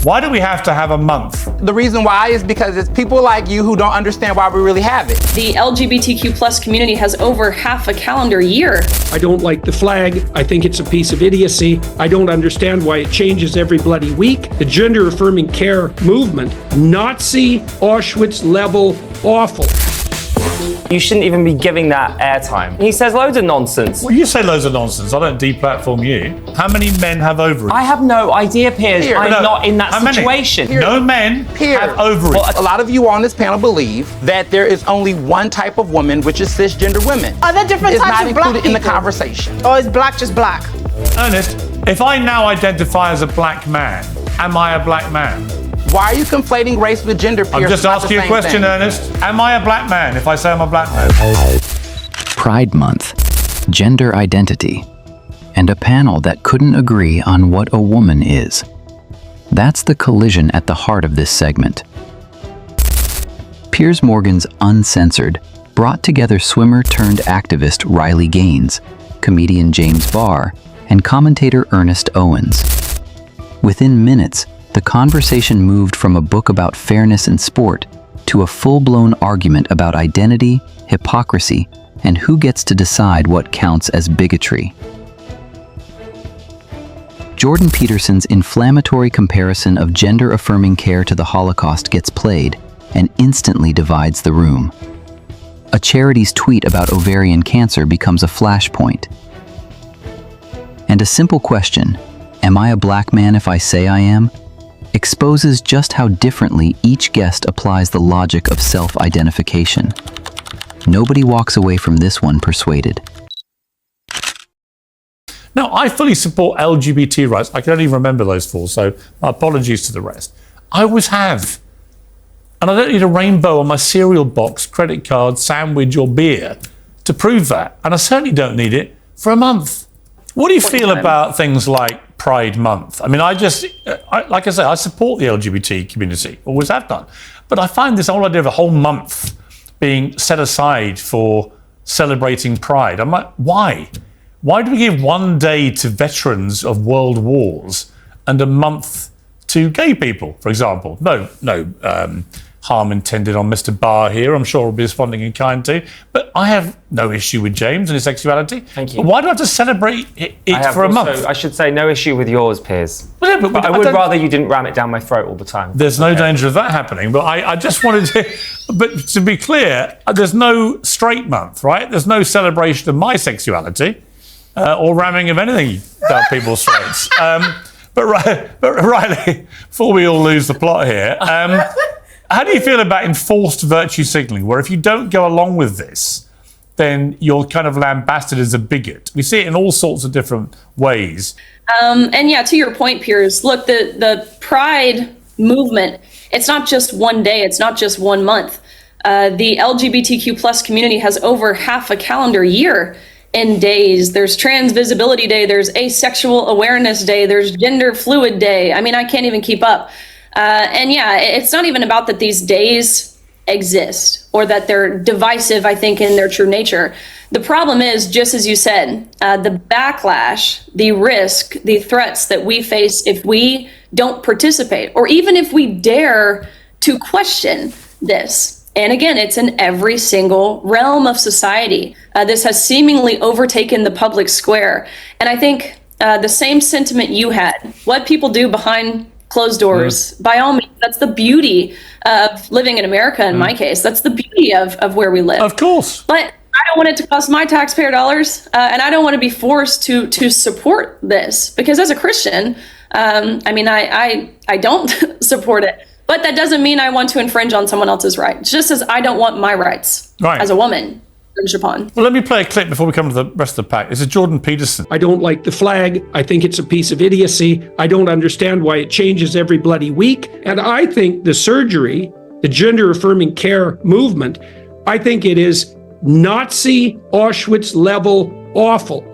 Why do we have to have a month? The reason why is because it's people like you who don't understand why we really have it. The LGBTQ plus community has over half a calendar year. I don't like the flag. I think it's a piece of idiocy. I don't understand why it changes every bloody week. The gender-affirming care movement, Nazi, Auschwitz level awful. You shouldn't even be giving that airtime. He says loads of nonsense. Well, you say loads of nonsense. I don't deplatform you. How many men have ovaries? I have no idea, Piers. I'm not in that How situation. Many? No men have ovaries. Well, a lot of you on this panel believe that there is only one type of woman, which is cisgender women. Are there different it's types not of black included in the people? conversation. Or is black just black? Ernest, if I now identify as a black man, am I a black man? Why are you conflating race with gender, Piers? I'm just asking you a question, Ernest. Am I a black man if I say I'm a black man? Pride Month, gender identity, and a panel that couldn't agree on what a woman is. That's the collision at the heart of this segment. Piers Morgan's Uncensored brought together swimmer-turned-activist Riley Gaines, comedian James Barr, and commentator Ernest Owens. Within minutes, the conversation moved from a book about fairness in sport to a full-blown argument about identity, hypocrisy, and who gets to decide what counts as bigotry. Jordan Peterson's inflammatory comparison of gender-affirming care to the Holocaust gets played and instantly divides the room. A charity's tweet about ovarian cancer becomes a flashpoint. And a simple question, am I a black man if I say I am, exposes just how differently each guest applies the logic of self-identification. Nobody walks away from this one persuaded. No, I fully support LGBT rights. I can only remember those four, so my apologies to the rest. I always have. And I don't need a rainbow on my cereal box, credit card, sandwich or beer to prove that. And I certainly don't need it for a month. What do you feel about things like Pride Month? I mean, like I say, I support the LGBT community, always have done. But I find this whole idea of a whole month being set aside for celebrating Pride. I'm like, why? Why do we give one day to veterans of world wars and a month to gay people, for example? No harm intended on Mr. Barr here. I'm sure he'll be responding in kind to. But I have no issue with James and his sexuality. Thank you. But why do I have to celebrate it for a month? I should say no issue with yours, Piers. Well, yeah, but I would rather you didn't ram it down my throat all the time. There's no danger of that happening. But I just wanted to... But to be clear, there's no straight month, right? There's no celebration of my sexuality or ramming of anything down people's throats. But Riley, before we all lose the plot here... how do you feel about enforced virtue signalling, where if you don't go along with this, then you're kind of lambasted as a bigot? We see it in all sorts of different ways. And yeah, to your point, Piers, look, the Pride movement, it's not just one day, it's not just 1 month. The LGBTQ plus community has over half a calendar year in days. There's Trans Visibility Day, there's Asexual Awareness Day, there's Gender Fluid Day. I mean, I can't even keep up. And yeah, it's not even about that these days exist or that they're divisive, I think, in their true nature. The problem is, just as you said, the backlash, the risk, the threats that we face if we don't participate, or even if we dare to question this. And again, it's in every single realm of society. This has seemingly overtaken the public square. And I think the same sentiment you had, what people do behind closed doors, by all means, that's the beauty of living in America. In my case, that's the beauty of where we live. Of course. But I don't want it to cost my taxpayer dollars, and I don't want to be forced to support this, because as a Christian, I mean, I don't support it, but that doesn't mean I want to infringe on someone else's rights, just as I don't want my rights as a woman. Upon. Well, let me play a clip before we come to the rest of the pack. This is Jordan Peterson. I don't like the flag. I think it's a piece of idiocy. I don't understand why it changes every bloody week. And I think the surgery, the gender-affirming care movement, I think it is Nazi, Auschwitz level awful.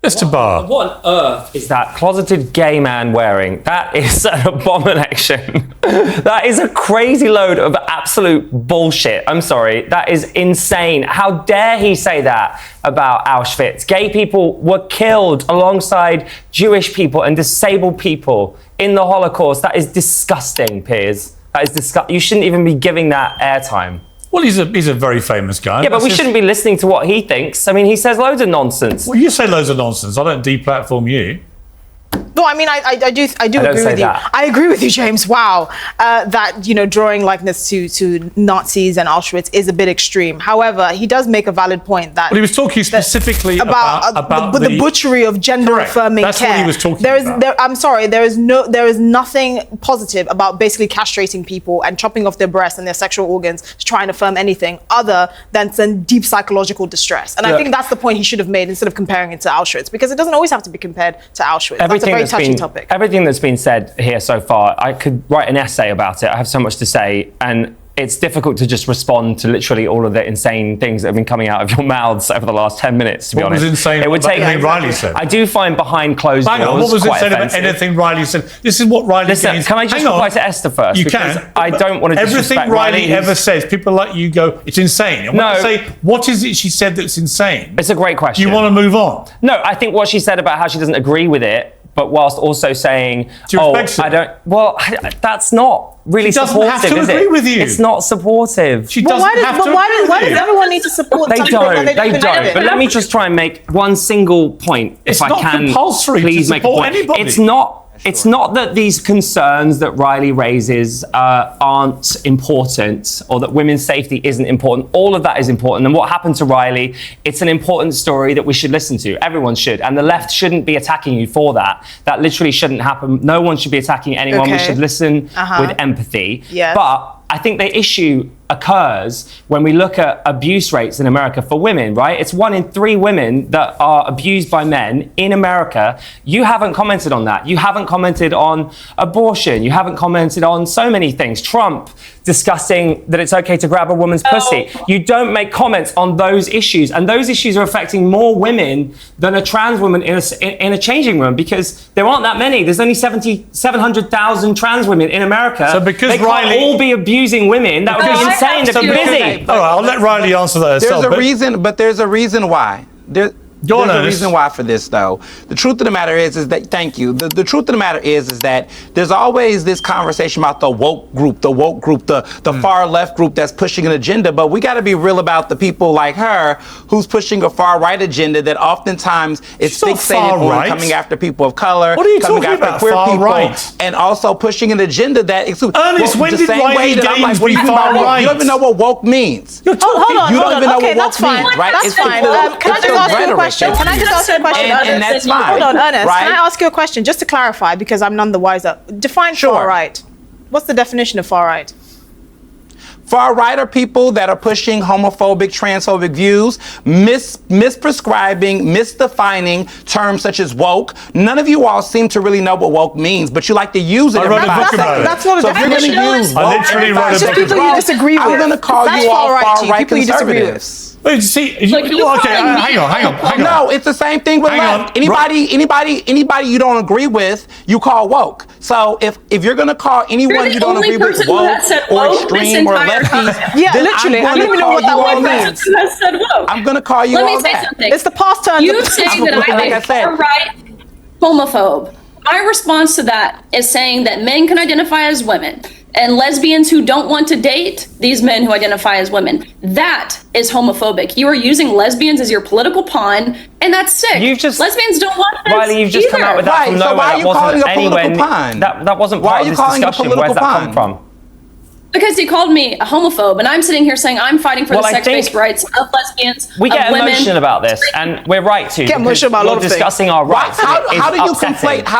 Mr. Barr. What on earth is that closeted gay man wearing? That is an abomination. That is a crazy load of absolute bullshit. I'm sorry. That is insane. How dare he say that about Auschwitz? Gay people were killed alongside Jewish people and disabled people in the Holocaust. That is disgusting, Piers. That is disgusting. You shouldn't even be giving that airtime. Well, he's a very famous guy. Yeah, but we shouldn't be listening to what he thinks. I mean, he says loads of nonsense. Well, you say loads of nonsense. I don't deplatform you. No, I mean, I do agree with you. I agree with you, James. Wow, that drawing likeness to Nazis and Auschwitz is a bit extreme. However, he does make a valid point that. Well, he was talking specifically about the butchery of gender-affirming care. That's what he was talking about. I'm sorry. There is nothing positive about basically castrating people and chopping off their breasts and their sexual organs to try and affirm anything other than some deep psychological distress. And I think that's the point he should have made instead of comparing it to Auschwitz, because it doesn't always have to be compared to Auschwitz. That's a very touchy topic. Everything that's been said here so far, I could write an essay about it. I have so much to say, and it's difficult to just respond to literally all of the insane things that have been coming out of your mouths over the last 10 minutes, to be honest. What was insane about anything Riley said? I do find behind closed doors what was quite insane offensive. about anything Riley said? This is what Riley Listen, can I just reply to Esther first? You because can. I don't want to disrespect everything Riley ever says, people like you go, it's insane. And when I say, what is it she said that's insane? It's a great question. You want to move on? No, I think what she said about how she doesn't agree with it, but whilst also saying, I don't, well, that's not really supportive, have to is agree it? with you. It's not supportive. She doesn't have to why does everyone need to support They something don't, that they don't. But let me just try and make one single point, It's if I not can. compulsory please to make a support point. anybody. It's not that these concerns that Riley raises aren't important, or that women's safety isn't important. All of that is important. And what happened to Riley, it's an important story that we should listen to. Everyone should. And the left shouldn't be attacking you for that. That literally shouldn't happen. No one should be attacking anyone. Okay. We should listen with empathy. Yes. But I think the issue occurs when we look at abuse rates in America for women, right? It's 1 in 3 women that are abused by men in America. You haven't commented on that. You haven't commented on abortion. You haven't commented on so many things. Trump discussing that it's okay to grab a woman's pussy. You don't make comments on those issues. And those issues are affecting more women than a trans woman in a changing room, because there aren't that many. There's only 700,000 trans women in America. So because they can't all be abusing women, that would be insane. They're too busy. All right, I'll let Riley answer that herself. There's a reason why. There's a reason why for this, though. The truth of the matter is that, thank you. The truth of the matter is that there's always this conversation about the woke group, the far left group that's pushing an agenda. But we got to be real about the people like her who's pushing a far right agenda that oftentimes is fixated on coming after people of color, what are you coming talking after about, queer far people, right? and also pushing an agenda that Ernest, when did Riley Gaines be far right? You don't even know what woke means. Hold on. You don't even know what that's woke fine. means, right? That's fine. Can I just ask you a question? Can I just ask you a question? And that's fine. Hold on, Ernest. Right? Can I ask you a question just to clarify, because I'm none the wiser? Define far right. What's the definition of far right? Far right are people that are pushing homophobic, transphobic views, misprescribing, misdefining terms such as woke. None of you all seem to really know what woke means, but you like to use it. That's not a definition. I literally wrote a book about it. It's just people you disagree with. I'm going to call you all far-right conservatives. Hang on. No, it's the same thing with left. Anybody you don't agree with, you call woke. So if you're gonna call anyone you don't agree with woke or extreme or lefty, yeah, literally, I don't even know what that word means. I'm gonna call you all that. It's the past tense. You saying that I'm a far-right homophobe. My response to that is saying that men can identify as women, and lesbians who don't want to date these men who identify as women. That is homophobic. You are using lesbians as your political pawn, and that's sick. Lesbians don't want this. Riley, you've just come out with that from nowhere. So why are you calling a political pawn? That wasn't part of this discussion. Where's that come from? Because he called me a homophobe, and I'm sitting here saying I'm fighting for the sex-based rights of lesbians, we get women. emotional about this, and we're right to. Get emotional about a lot of things. Discussing our rights. How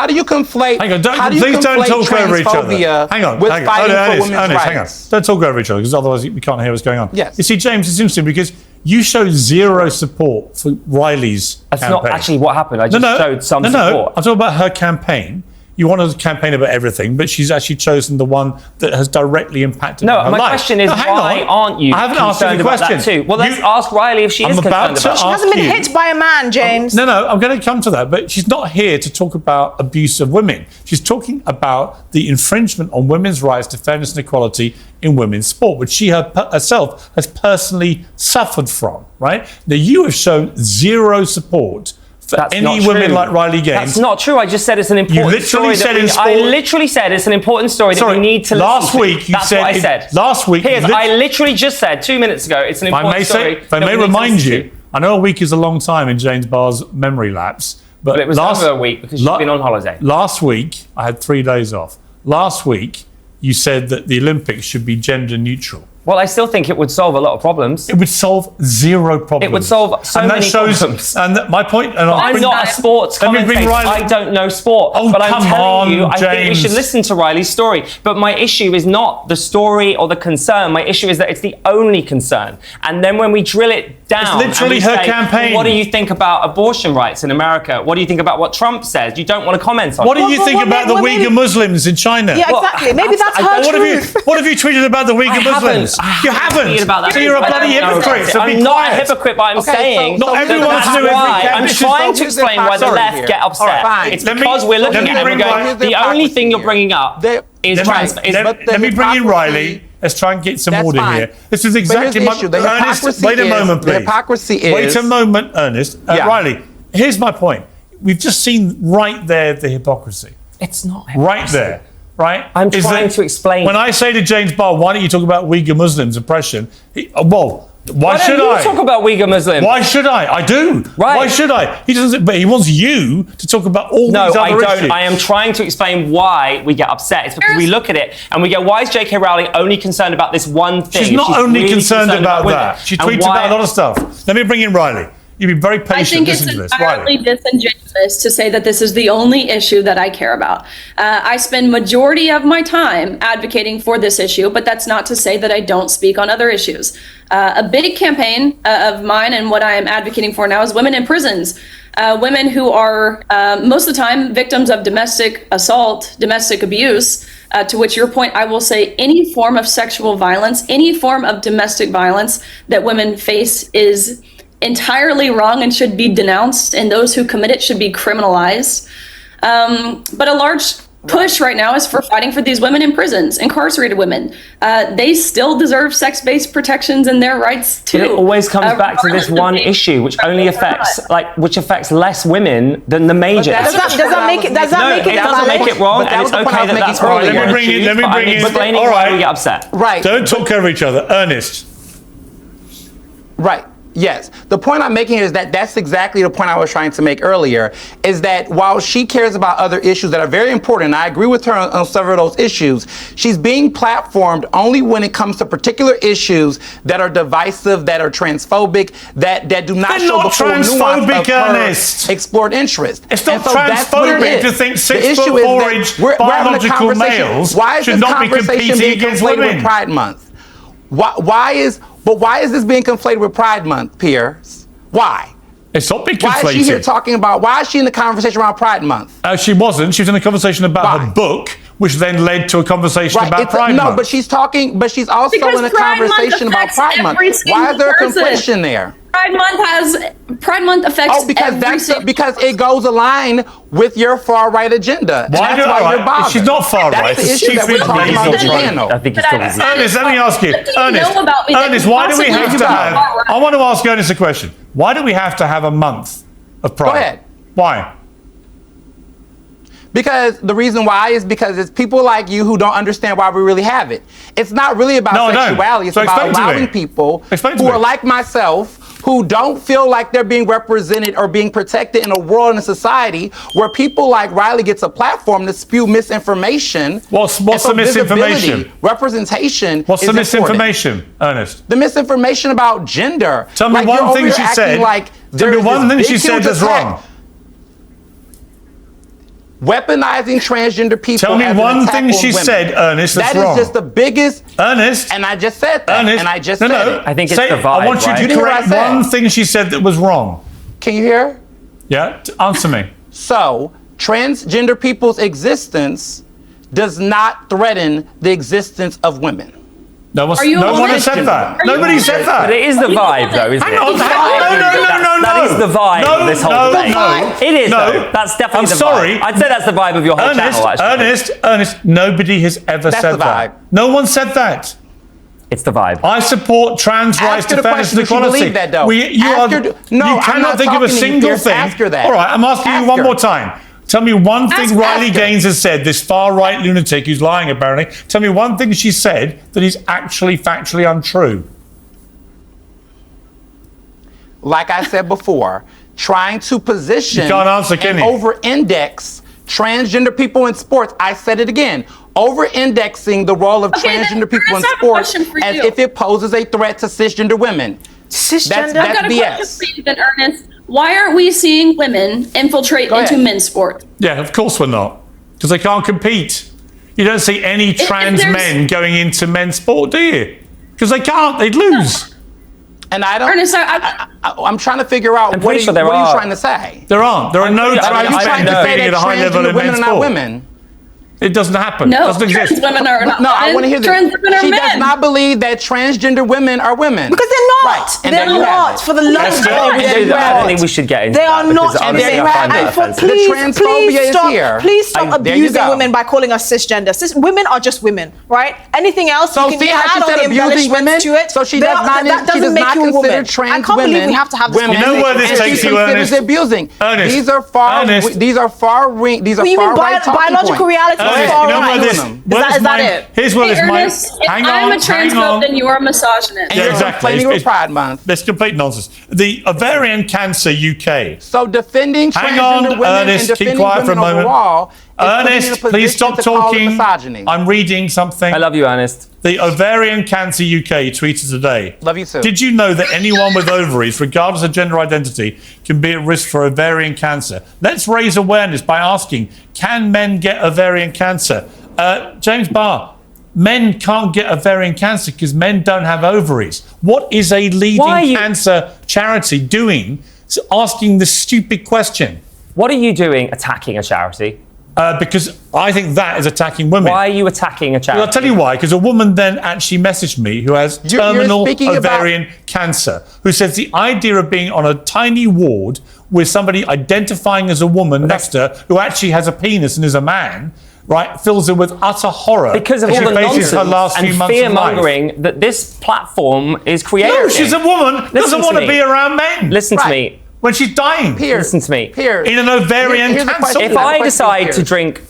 do you conflate? Hang on, please don't talk over each other. Hang on, with fighting for women's rights. Hang on. Don't talk over each other, because otherwise we can't hear what's going on. Yes. You see, James, it's interesting because you showed zero support for Riley's campaign. That's not actually what happened. I just showed some support. I'm talking about her campaign. you want to campaign about everything, but she's actually chosen the one that has directly impacted her life. No, my question is, why aren't you concerned about that too? Well, let's ask Riley if she is concerned about it. She hasn't been hit by a man, James. No, I'm going to come to that, but she's not here to talk about abuse of women. She's talking about the infringement on women's rights to fairness and equality in women's sport, which she herself has personally suffered from, right? Now, you have shown zero support for any women like Riley Gaines. That's not true. I just said it's an important story. I literally said it's an important story that we need to listen to. That's what I said. Last week, Piers, I literally just said 2 minutes ago, it's an important story. If I may remind you, I know a week is a long time in James Barr's memory lapse, but it was over a week because you've been on holiday. Last week, I had 3 days off. Last week, you said that the Olympics should be gender neutral. Well, I still think it would solve a lot of problems. It would solve zero problems. It would solve so many problems. And my point... And I'm not a sports commentator. I don't know sport. But I'm telling you, I think we should listen to Riley's story. But my issue is not the story or the concern. My issue is that it's the only concern. And then when we drill it down... It's literally her campaign. What do you think about abortion rights in America? What do you think about what Trump says? You don't want to comment on it. What do you think about the Uyghur Muslims in China? Yeah, exactly. Maybe that's her truth. What have you tweeted about the Uyghur Muslims? You haven't. So you're a bloody hypocrite. So I'm not a hypocrite, but I'm saying not everyone's doing everything. I'm trying to explain why the left get upset. It's because we're looking at it and going, the only thing you're bringing up is trans. Let me bring in Riley. Let's try and get some order here. This is exactly my issue. Ernest, wait a moment, please. The hypocrisy is... Wait a moment, Ernest. Riley, here's my point. We've just seen right there the hypocrisy. It's not hypocrisy. Right there. Right? I'm trying to explain. When I say to James Barr, why don't you talk about Uyghur Muslims oppression? Why should I? Talk about Uyghur Muslims. Why should I? I do. Right. Why should I? He doesn't. But he wants you to talk about all these other issues. No, I don't. I am trying to explain why we get upset. It's because we look at it and we go, why is J.K. Rowling only concerned about this one thing? She's not only really concerned about that. She tweets about a lot of stuff. Let me bring in Riley. You'd be very patient listening to this. I think it's entirely disingenuous to say that this is the only issue that I care about. I spend majority of my time advocating for this issue, but that's not to say that I don't speak on other issues. A big campaign of mine and what I am advocating for now is women in prisons. Women who are most of the time victims of domestic assault, domestic abuse, to which your point, I will say any form of sexual violence, any form of domestic violence that women face is entirely wrong and should be denounced, and those who commit it should be criminalized. But a large push right now is for fighting for these women in prisons, incarcerated women. They still deserve sex-based protections and their rights too. But it always comes back to this one issue, which only affects less women than the major. Does that make it? Does that make it? It doesn't make it wrong, and it's okay that that's wrong. Let me bring in. Explaining why we get upset. Right. Don't talk over each other, Ernest. Right. Yes. The point I'm making is that that's exactly the point I was trying to make earlier, is that while she cares about other issues that are very important, and I agree with her on several of those issues, she's being platformed only when it comes to particular issues that are divisive, that are transphobic, that do not show the full nuance of her explored interest. It's not transphobic to think 6'4" biological males should not be competing against women. With Pride Month? Why is this being conflated with Pride Month, Piers? Why? It's not being conflated. Why is she here talking about, why is she in the conversation around Pride Month? She wasn't. She was in a conversation about her book, which then led to a conversation about Pride Month. No, but she's also in a conversation about Pride Month. Why is there a conflation there? Pride Month affects because it goes aligned with your far right agenda. Why you're bothered. She's not far right. That's the issue that we're talking about on the panel. I think he's talking about Ernest, let me ask you. Ernest, why do we have to have... I want to ask Ernest a question. Why do we have to have a month of Pride? Go ahead. Why? Because the reason why is because it's people like you who don't understand why we really have it. It's not really about sexuality. It's about allowing people who are like myself, who don't feel like they're being represented or being protected in a world and a society where people like Riley gets a platform to spew misinformation. What's the misinformation? Representation. What's the misinformation, Ernest? The misinformation about gender. Tell me one thing she said. Tell me one thing she said that's wrong. Weaponizing transgender people. Tell me one thing she said, Ernest, that's wrong. That is just the biggest. Ernest. And I just said that. Ernest. And I just said it. I think it's the vibe, I want you to correct one thing she said that was wrong. Can you hear? Yeah, answer me. So, transgender people's existence does not threaten the existence of women. No one has said that. Nobody said that. But it is the vibe, though, isn't it? No. That is the vibe of this whole thing. No. It is, though. That's definitely the vibe. I'd say that's the vibe of your whole channel, actually. Ernest, nobody has ever said that. No one said that. It's the vibe. I support trans rights, defenders, and equality. You believe that, though? You cannot think of a single thing. All right, I'm asking you one more time. Tell me one thing Riley Gaines has said, this far-right lunatic who's lying apparently. Tell me one thing she said that is actually factually untrue. Like I said before, trying to position you can't answer, can and you? over-index transgender people in sports. I said it again. Over-indexing the role of transgender people in sports as if it poses a threat to cisgender women. Cisgender? That's I've got a BS. question for you then, Ernest. Why aren't we seeing women infiltrate into men's sport? Yeah, of course we're not. Because they can't compete. You don't see any trans men going into men's sport, do you? Because they can't. They'd lose. And I don't. Ernest, I'm trying to figure out what are you trying to say. There aren't. There are no trans men competing at a high level in men's sport. Women. It doesn't happen. No, it doesn't exist. trans women are not. No, I want to hear this. Trans women are she men. does not believe that transgender women are women. Because they're not. Right. And They're not. For the love of God, I think we should get into They are that, not. because honestly, And I find that offensive. please stop abusing women by calling us cisgender. Women are just women, right? Anything else So you can see how add she on said the abusing women? embellishments to it. So she does not. That She doesn't does make not you a consider woman. trans I can't believe women we have to have this women. You know where this conversation. takes you, Ernest? Abusing. Ernest. These are far. Ernest. These are far. These are What do you mean far right biological reality is Ernest, far you know right? where Is that it? Here's what Hey, is mine. Ernest, if I'm a transphobe, then you are a misogynist. Yeah, exactly. Complaining with Pride Month. That's complete nonsense. The Ovarian Cancer UK. So defending transgender women Ernest, and defending keep quiet for a women moment. overall is Ernest, putting please in a position stop to call it talking. misogyny. I'm reading something. I love you, Ernest. The Ovarian Cancer UK tweeted today. Love you too. Did you know that anyone with ovaries, regardless of gender identity, can be at risk for ovarian cancer? Let's raise awareness by asking, can men get ovarian cancer? James Barr, men can't get ovarian cancer because men don't have ovaries. What is a leading cancer charity doing asking this stupid question? What are you doing attacking a charity? Because I think that is attacking women. Why are you attacking a charity? Well, I'll tell you why. Because a woman then actually messaged me who has terminal ovarian cancer, who says the idea of being on a tiny ward with somebody identifying as a woman next to her who actually has a penis and is a man, right, fills her with utter horror. Because of all the nonsense and fear-mongering that this platform is creating. No, she's a woman, doesn't want to be around men. Listen to me. When she's dying. Listen to me. In an ovarian cancer. If I decide to drink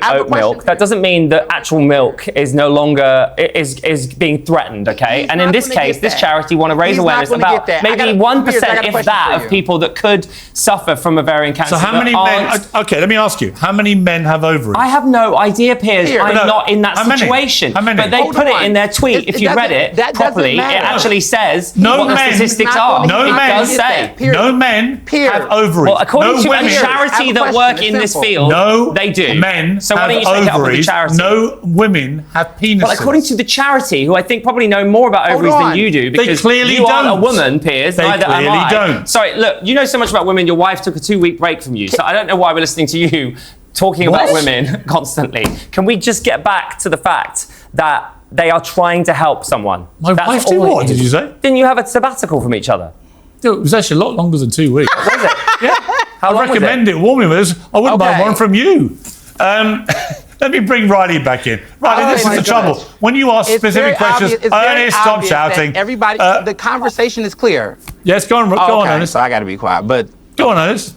oat milk, that doesn't mean that actual milk is no longer is being threatened, okay? And in this case, this charity want to raise awareness about maybe 1%, if that, of people that could suffer from ovarian cancer. So how many men? Okay, let me ask you. How many men have ovaries? I have no idea, Piers. I'm not in that situation. How many? But they put it in their tweet. If you read it properly, it actually says what the statistics are. It does say. No men have ovaries. Well, according to a charity that work in this field, they do. Men so why don't you have take it up with the ovaries. charity? No women have penises. Well, according to the charity, who I think probably know more about ovaries than you do, because you aren't a woman, Piers. Neither am I. Don't. Sorry, look, you know so much about women. Your wife took a 2-week break from you, so I don't know why we're listening to you talking about women constantly. Can we just get back to the fact that they are trying to help someone? My wife did what, did you say? Didn't you have a sabbatical from each other? It was actually a lot longer than 2 weeks. Was it? Yeah. How long I recommend it warmly with us. I wouldn't mind one from you. Let me bring Riley back in. Riley, this is the trouble. When you ask specific questions, Ernest, stop shouting. Everybody, the conversation is clear. Yes, go on, Ernest. So I got to be quiet. But go on, Ernest.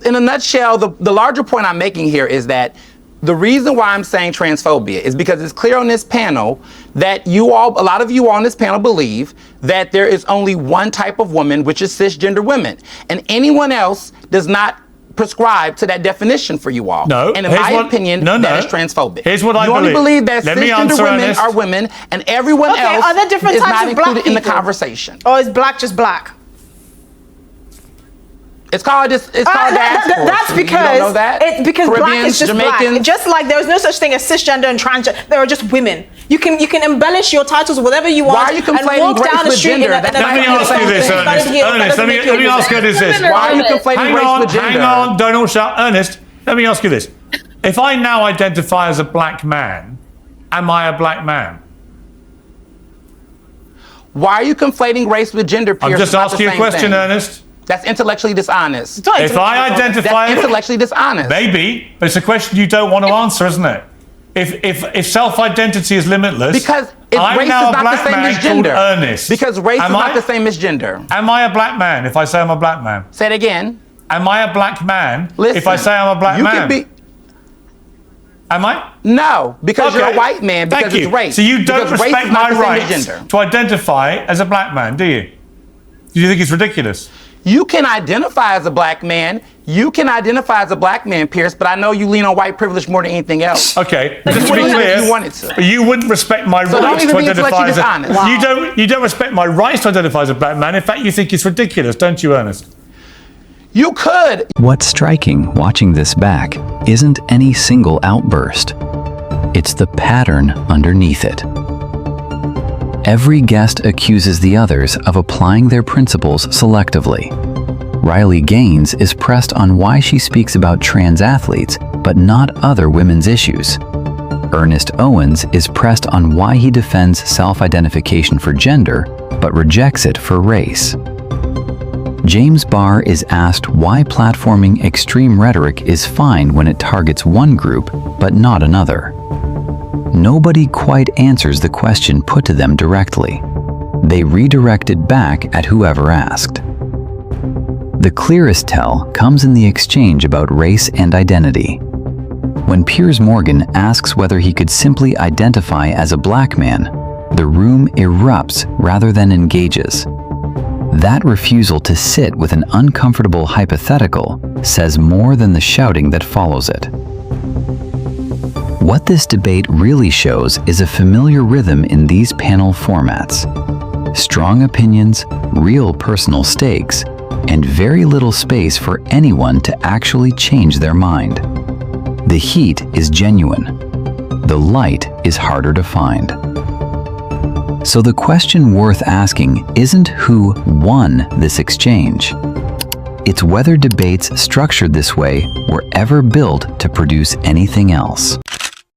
In a nutshell, the larger point I'm making here is that the reason why I'm saying transphobia is because it's clear on this panel that a lot of you on this panel believe that there is only one type of woman, which is cisgender women. And anyone else does not prescribe to that definition for you all. No. And in my opinion, that is transphobic. Here's what I believe. You only believe that cisgender women Ernest. are women and everyone else are there different is types not of black included in the people? conversation. Or is black just black? It's called diaspora. That's because you don't know that? It's because black Caribbeans, is just Jamaicans. black. Just like there's no such thing as cisgender and transgender. There are just women. You can embellish your titles whatever you want. Why are you conflating and walk down race the with street gender? in a Let me ask you this, Ernest. Ernest, let me ask you this. Why are you conflating race with gender? Hang on, don't all shout. Ernest, let me ask you this. If I now identify as a black man, am I a black man? Why are you conflating race with gender, Piers? I'm just asking you a question, Ernest. That's intellectually dishonest. If I identify... That's intellectually dishonest. Maybe, but it's a question you don't want to answer, isn't it? If self-identity is limitless, because I'm race now is a not the black same man as gender. called Ernest. Because race is not the same as gender. Am I a black man if I say I'm a black man? Say it again. Am I a black man Listen, if I say I'm a black man? Could be. Am I? No, because you're a white man. Because Thank you. It's race. So you don't because respect my rights gender. to identify as a black man, do you? Do you think it's ridiculous? You can identify as a black man. You can identify as a black man, Piers, but I know you lean on white privilege more than anything else. Okay, just to be clear, you wouldn't respect my rights to identify as a... Wow. You don't respect my rights to identify as a black man. In fact, you think it's ridiculous, don't you, Ernest? You could. What's striking watching this back isn't any single outburst. It's the pattern underneath it. Every guest accuses the others of applying their principles selectively. Riley Gaines is pressed on why she speaks about trans athletes, but not other women's issues. Ernest Owens is pressed on why he defends self-identification for gender, but rejects it for race. James Barr is asked why platforming extreme rhetoric is fine when it targets one group, but not another. Nobody quite answers the question put to them directly. They redirect it back at whoever asked. The clearest tell comes in the exchange about race and identity. When Piers Morgan asks whether he could simply identify as a black man, the room erupts rather than engages. That refusal to sit with an uncomfortable hypothetical says more than the shouting that follows it. What this debate really shows is a familiar rhythm in these panel formats. Strong opinions, real personal stakes, and very little space for anyone to actually change their mind. The heat is genuine. The light is harder to find. So the question worth asking isn't who won this exchange. It's whether debates structured this way were ever built to produce anything else.